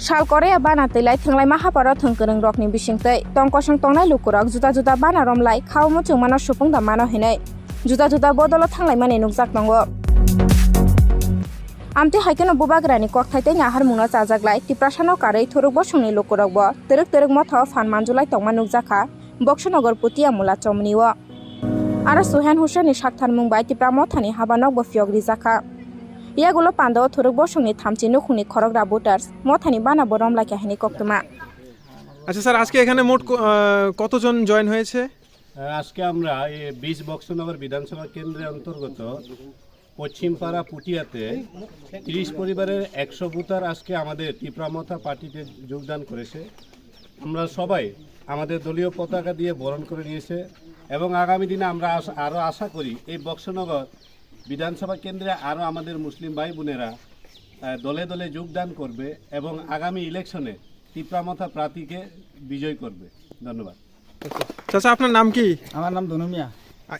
Shal Korea bana tilai thanglai mahapara thongkorong rokni bisingtei tongkosang tongnai lukurok juda bana romlai khawmo chungmano supung da mano hinai juda bodolo thanglai mani nugjak tongo amte haikeno bubagrani kokthai ngahar mungno chajaglai tiprasano karei thuruk bosungni lukurok bo terek motho fan manjulai tongma nugjaka Bokshanogor putia mula chomniwo ara Suhan Hussein ni sakthan mungbai tipra mothani habanok bo fiogri jaka ইয়াগুলো পান্দাও থরক বসংনি থামচি নখুনি খরগরা voters মথানি বানাবো রমলা কাহিনী কক্তমা। আচ্ছা স্যার, আজকে এখানে মোট কতজন জয়েন হয়েছে? আজকে আমরা এই 20 বক্সনগর বিধানসভা কেন্দ্রের অন্তর্গত পশ্চিমপাড়া পুটিয়াতে 30 পরিবারের 100 ভোটার আজকে আমাদের তীব্রামথা পার্টিতে যোগদান করেছে। আমরা সবাই আমাদের দলীয় পতাকা দিয়ে বরণ করে নিয়েছে এবং আগামী দিনে আমরা আরও আশা করি এই বক্সনগর বিধানসভা কেন্দ্রে আরও আমাদের মুসলিম ভাই বোনেরা দলে দলে যোগদান করবে এবং আগামী ইলেকশনে তীব্রামথা প্রার্থীকে বিজয় করবে। ধন্যবাদ। চাচা, আপনার নাম কি? আমার নাম ধনু মিয়া।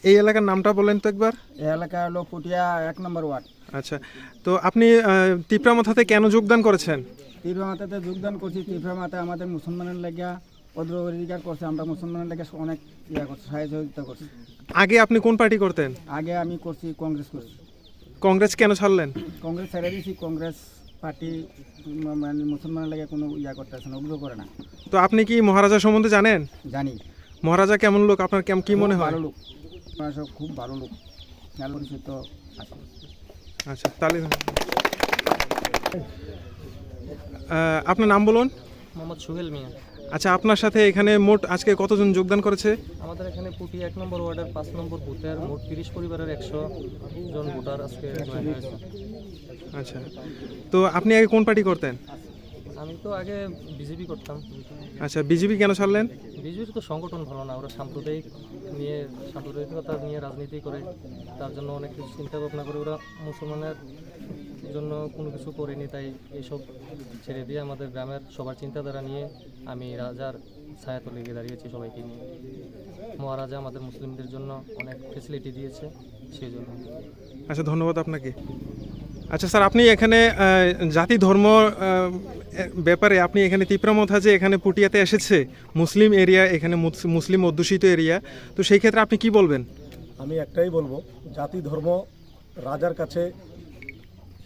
এই এলাকার নামটা বলেন তো একবার। এই এলাকা হলো পুটিয়া 1 নম্বর ওয়ার্ড। আচ্ছা, তো আপনি তীব্রামথাতে কেন যোগদান করেছেন? তীব্রামথাতে যোগদান করছি, তীব্রামথা আমাদের মুসলমানের লাগিয়া অধিকার করছে, আমরা মুসলমানের লাগে অনেক করছি, সহযোগিতা করছি। আগে আপনি কোন পার্টি করতেন? আগে আমি করছি কংগ্রেস করছি। কংগ্রেস কেন ছাড়লেন? কংগ্রেস ছেড়ে দিয়েছি, কংগ্রেস পার্টি মানে মুসলমানের লাগে কোনো করতেছে না, অগ্রহ করে না। তো আপনি কি মহারাজা সম্বন্ধে জানেন? জানি। মহারাজা কেমন লোক, আপনার কি মনে হয়? ভালো লোক, খুব ভালো লোক, পরিচিত আছে। আচ্ছা, তাহলে আপনার নাম বলুন। মোহাম্মদ সোহেল মিয়া। আচ্ছা, আপনার সাথে এখানে মোট আজকে কতজন যোগদান করেছে? আমাদের এখানে পুটি 1 নম্বর ওয়ার্ডের 5 নম্বর বুথের মোট 30 পরিবারের 100 জন ভোটার আজকে জয়েন হয়েছে। আচ্ছা, তো আপনি আগে কোন পার্টি করতেন? আমি তো আগে বিজেপি করতাম। আচ্ছা, বিজেপি কেন ছাড়লেন? বিজেপির তো সংগঠন ভালো না, ওরা সাম্প্রদায়িকতা নিয়ে রাজনীতি করে, তার জন্য অনেক কিছু চিন্তা ভাবনা করে ওরা মুসলমানের জন্য কোনো কিছু করেনি, তাই এইসব ছেড়ে দিয়ে আমাদের গ্রামের সবার চিন্তাধারা নিয়ে আমি রাজার ছায়াতলে গিয়ে দাঁড়িয়েছি সবাইকে নিয়ে। মহারাজা আমাদের মুসলিমদের জন্য অনেক ফেসিলিটি দিয়েছে, সেই জন্য। আচ্ছা, ধন্যবাদ আপনাকে। আচ্ছা স্যার, আপনি এখানে জাতি ধর্ম ব্যাপারে আপনি এখানে তীব্রামথা যে এখানে পুটিয়াতে এসেছে মুসলিম এরিয়া, এখানে মুসলিম অধ্যুষিত এরিয়া, তো সেই ক্ষেত্রে আপনি কি বলবেন? আমি একটাই বলবো, জাতি ধর্ম রাজার কাছে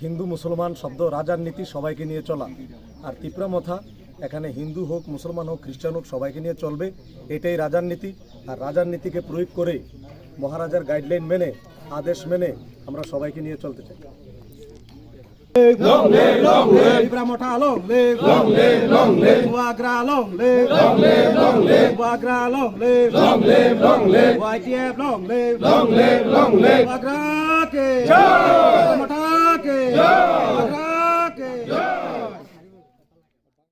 হিন্দু মুসলমান শব্দ, রাজার নীতি সবাইকে নিয়ে চলা। আর তীব্রামথা এখানে হিন্দু হোক, মুসলমান হোক, খ্রিস্টান হোক, সবাইকে নিয়ে চলবে, এটাই রাজার নীতি। আর রাজার নীতিকে প্রয়োগ করে মহারাজার গাইডলাইন মেনে, আদেশ মেনে আমরা সবাইকে নিয়ে চলতে চাই। Long live, long live. তীব্রামথা long live, Long live, long live. Buagra long live, Long live, long live. Buagra long live, Long live, long live. YTF long live, Long live, long live. Buagra ke Jai. তীব্রামথা